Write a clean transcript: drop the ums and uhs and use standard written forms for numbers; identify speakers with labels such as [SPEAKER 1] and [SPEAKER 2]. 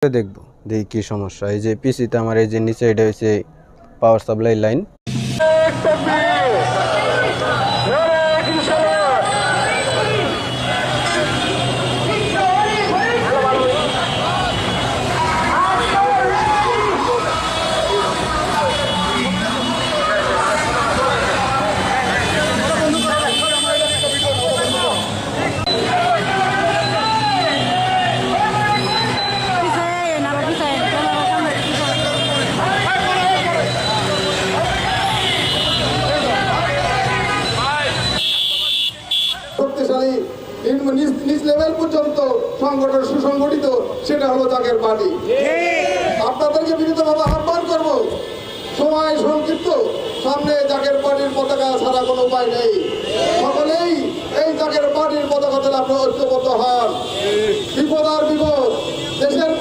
[SPEAKER 1] দেখবো দেখি কি সমস্যা। এই যে পিসিতে আমার এই যে নিচে এটা হচ্ছে পাওয়ার সাপ্লাই লাইন।
[SPEAKER 2] শক্তিশালী নিজ লেভেল পর্যন্ত সংগঠন সুসংগঠিত, সেটা হলো জাগের পার্টি। আপনাদেরকে বিনীতভাবে আহ্বান করব, সময় সংক্ষিপ্ত, সামনে জাগের পার্টির পতাকা ছাড়া কোনো উপায় নেই। সকলেই এই জাগের পার্টির পতাকা দিলে আপনারা ঐক্যবদ্ধ হন। বিপদ আর বিপদ, দেশের